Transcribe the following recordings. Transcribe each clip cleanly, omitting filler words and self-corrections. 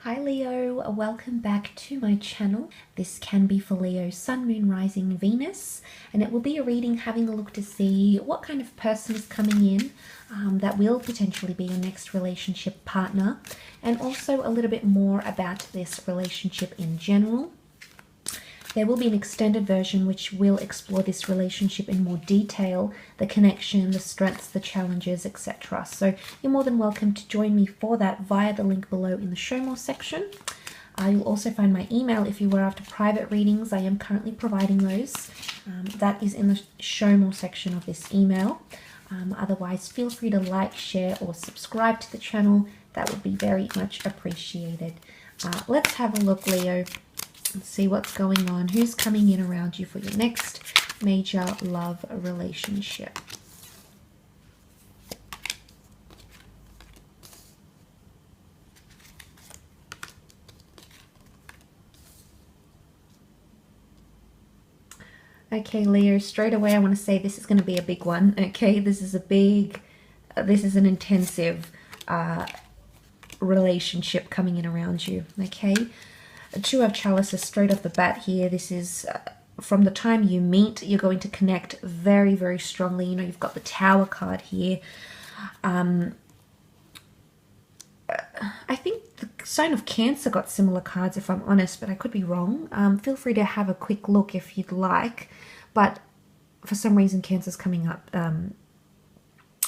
Hi Leo, welcome back to my channel. This can be for Leo, Sun, Moon, Rising, Venus, and it will be a reading having a look to see what kind of person is coming in that will potentially be your next relationship partner, and also a little bit more about this relationship in general. There will be an extended version which will explore this relationship in more detail, the connection, the strengths, the challenges, etc. So you're more than welcome to join me for that via the link below in the show more section. You'll also find my email if you were after private readings. I am currently providing those. That is in the show more section of this email. Otherwise, feel free to like, share, or subscribe to the channel. That would be very much appreciated. Let's have a look, Leo. Let's see what's going on. Who's coming in around you for your next major love relationship? Okay, Leo, straight away I want to say this is going to be a big one. Okay, this is an intensive relationship coming in around you. Okay. Two of chalices straight off the bat here. This is from the time you meet, you're going to connect very, very strongly. You know, you've got the Tower card here. I think the sign of Cancer got similar cards, if I'm honest, but I could be wrong. Feel free to have a quick look if you'd like. But for some reason, Cancer's coming up.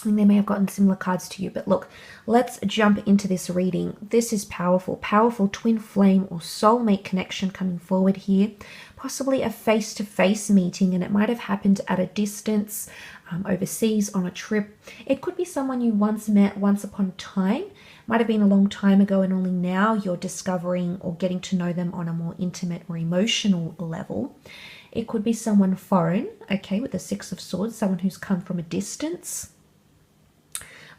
I mean, they may have gotten similar cards to you, but look, let's jump into this reading. This is powerful, powerful twin flame or soulmate connection coming forward here. Possibly a face-to-face meeting, and it might have happened at a distance, overseas, on a trip. It could be someone you once met once upon a time. Might have been a long time ago, and only now you're discovering or getting to know them on a more intimate or emotional level. It could be someone foreign, okay, with the Six of Swords, someone who's come from a distance.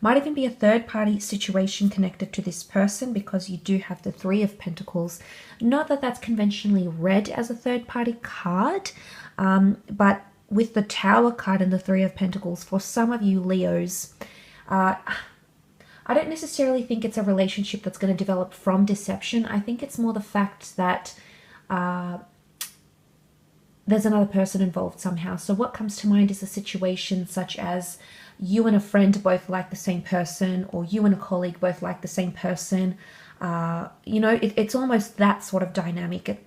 Might even be a third-party situation connected to this person, because you do have the Three of Pentacles. Not that that's conventionally read as a third-party card, but with the Tower card and the Three of Pentacles, for some of you Leos, I don't necessarily think it's a relationship that's going to develop from deception. I think it's more the fact that there's another person involved somehow. So what comes to mind is a situation such as you and a friend both like the same person, or you and a colleague both like the same person. You know, it's almost that sort of dynamic.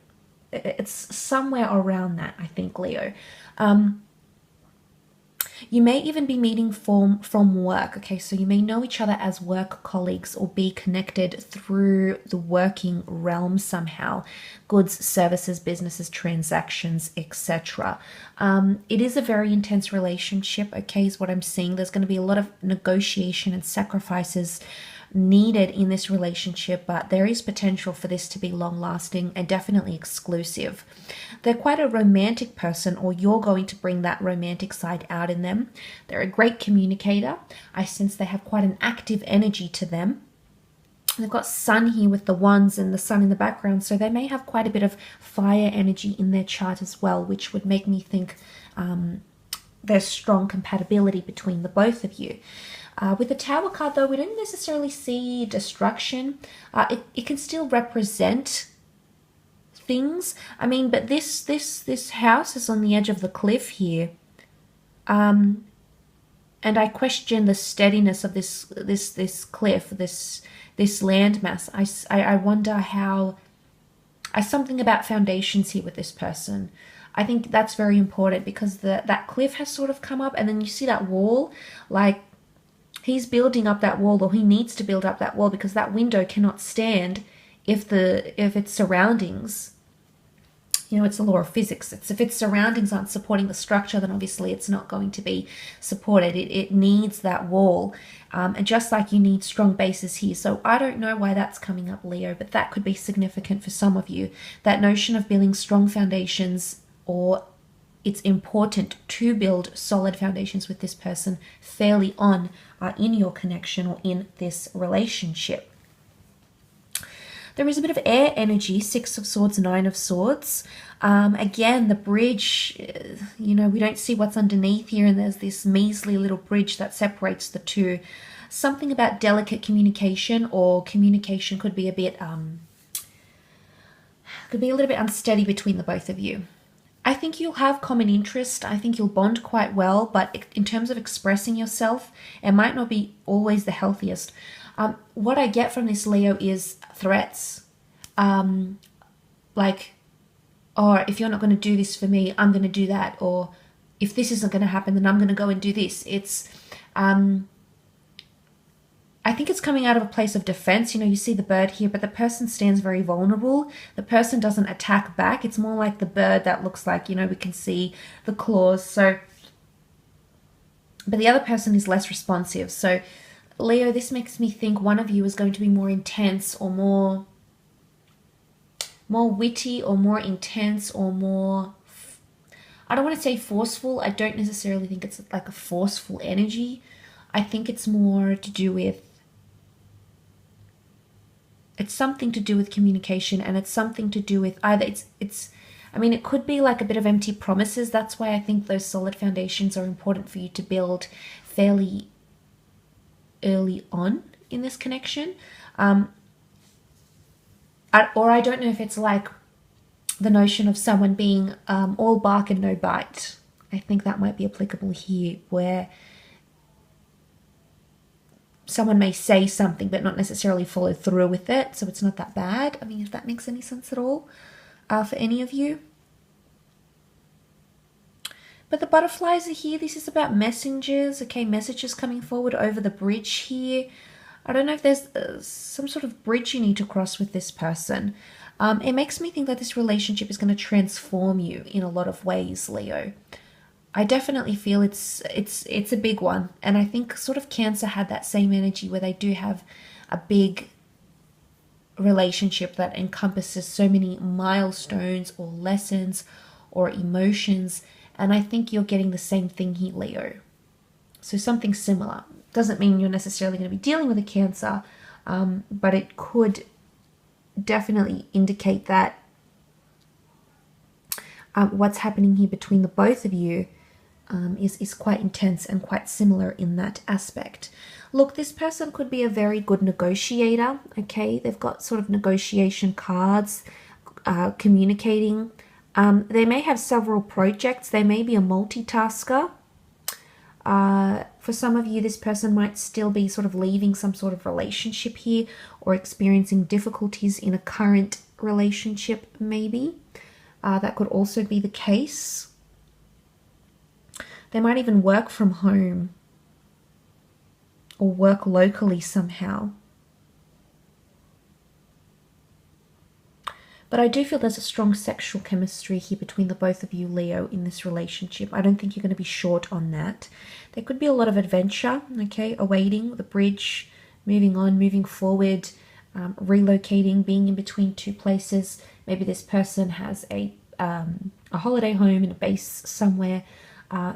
It's somewhere around that, I think, Leo. You may even be meeting from work. Okay, so you may know each other as work colleagues or be connected through the working realm somehow. Goods, services, businesses, transactions, etc. It is a very intense relationship, okay, is what I'm seeing. There's going to be a lot of negotiation and sacrifices needed in this relationship, but there is potential for this to be long-lasting and definitely exclusive. They're quite a romantic person, or you're going to bring that romantic side out in them. They're a great communicator. I sense they have quite an active energy to them. They've got Sun here with the Wands and the Sun in the background, so they may have quite a bit of fire energy in their chart as well, which would make me think there's strong compatibility between the both of you. With the Tower card, though, we don't necessarily see destruction. It can still represent things. I mean, but this house is on the edge of the cliff here, and I question the steadiness of this cliff, this landmass. I wonder how. Something about foundations here with this person. I think that's very important, because that cliff has sort of come up, and then you see that wall, like. He's building up that wall, or he needs to build up that wall, because that window cannot stand if its surroundings, you know, it's the law of physics. If its surroundings aren't supporting the structure, then obviously it's not going to be supported. It needs that wall, and just like you need strong bases here. So I don't know why that's coming up, Leo, but that could be significant for some of you. That notion of building strong foundations, or it's important to build solid foundations with this person fairly on in your connection or in this relationship. There is a bit of air energy, Six of Swords, Nine of Swords. Again, the bridge, you know, we don't see what's underneath here, and there's this measly little bridge that separates the two. Something about delicate communication, or communication could be a bit Could be a little bit unsteady between the both of you. I think you'll have common interest. I think you'll bond quite well, but in terms of expressing yourself, it might not be always the healthiest. What I get from this, Leo, is threats. Like, or if you're not going to do this for me, I'm going to do that. Or if this isn't going to happen, then I'm going to go and do this. It's, I think it's coming out of a place of defense. You know, you see the bird here, but the person stands very vulnerable. The person doesn't attack back. It's more like the bird that looks like, you know, we can see the claws. So, but the other person is less responsive. So, Leo, this makes me think one of you is going to be more intense or more witty or more intense or more, I don't want to say forceful. I don't necessarily think it's like a forceful energy. I think it's more to do with, it's something to do with communication, and it's something to do with either it's I mean, it could be like a bit of empty promises. That's why I think those solid foundations are important for you to build fairly early on in this connection. Or I don't know if it's like the notion of someone being all bark and no bite. I think that might be applicable here, where someone may say something but not necessarily follow through with it, so it's not that bad. I mean, if that makes any sense at all for any of you. But the butterflies are here. This is about messengers, okay? Messages coming forward over the bridge here. I don't know if there's some sort of bridge you need to cross with this person. It makes me think that this relationship is going to transform you in a lot of ways, Leo. I definitely feel it's a big one. And I think sort of Cancer had that same energy where they do have a big relationship that encompasses so many milestones or lessons or emotions. And I think you're getting the same thing here, Leo. So something similar. Doesn't mean you're necessarily going to be dealing with a Cancer, but it could definitely indicate that what's happening here between the both of you is quite intense and quite similar in that aspect. Look, this person could be a very good negotiator, okay? They've got sort of negotiation cards, communicating. They may have several projects. They may be a multitasker. For some of you, this person might still be sort of leaving some sort of relationship here or experiencing difficulties in a current relationship, maybe. That could also be the case. They might even work from home or work locally somehow. But I do feel there's a strong sexual chemistry here between the both of you, Leo, in this relationship. I don't think you're going to be short on that. There could be a lot of adventure, okay, awaiting the bridge, moving on, moving forward, relocating, being in between two places. Maybe this person has a holiday home and a base somewhere.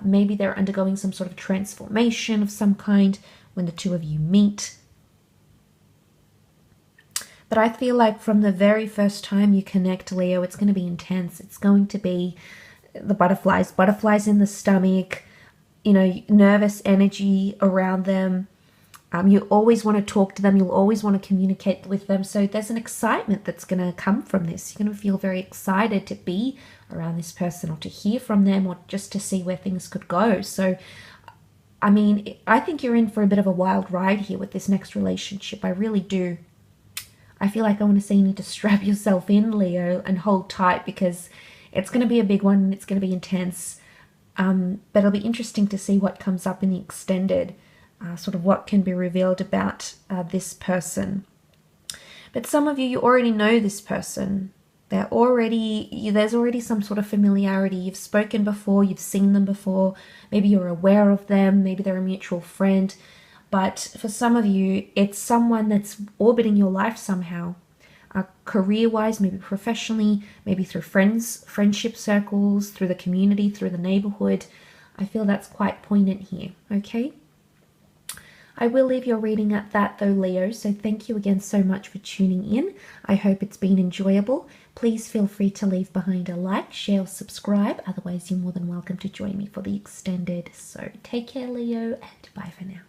Maybe they're undergoing some sort of transformation of some kind when the two of you meet. But I feel like from the very first time you connect, Leo, it's going to be intense. It's going to be the butterflies in the stomach, you know, nervous energy around them. You always want to talk to them. You'll always want to communicate with them. So there's an excitement that's going to come from this. You're going to feel very excited to be around this person or to hear from them or just to see where things could go. So, I mean, I think you're in for a bit of a wild ride here with this next relationship. I really do. I feel like I want to say you need to strap yourself in, Leo, and hold tight because it's going to be a big one and it's going to be intense. But it'll be interesting to see what comes up in the extended, sort of what can be revealed about this person. But some of you already know this person. There's already some sort of familiarity. You've spoken before, you've seen them before. Maybe you're aware of them. Maybe they're a mutual friend. But for some of you, it's someone that's orbiting your life somehow. Career-wise, maybe professionally, maybe through friendship circles, through the community, through the neighborhood. I feel that's quite poignant here, okay? I will leave your reading at that though, Leo, so thank you again so much for tuning in. I hope it's been enjoyable. Please feel free to leave behind a like, share, or subscribe. Otherwise, you're more than welcome to join me for the extended. So take care, Leo, and bye for now.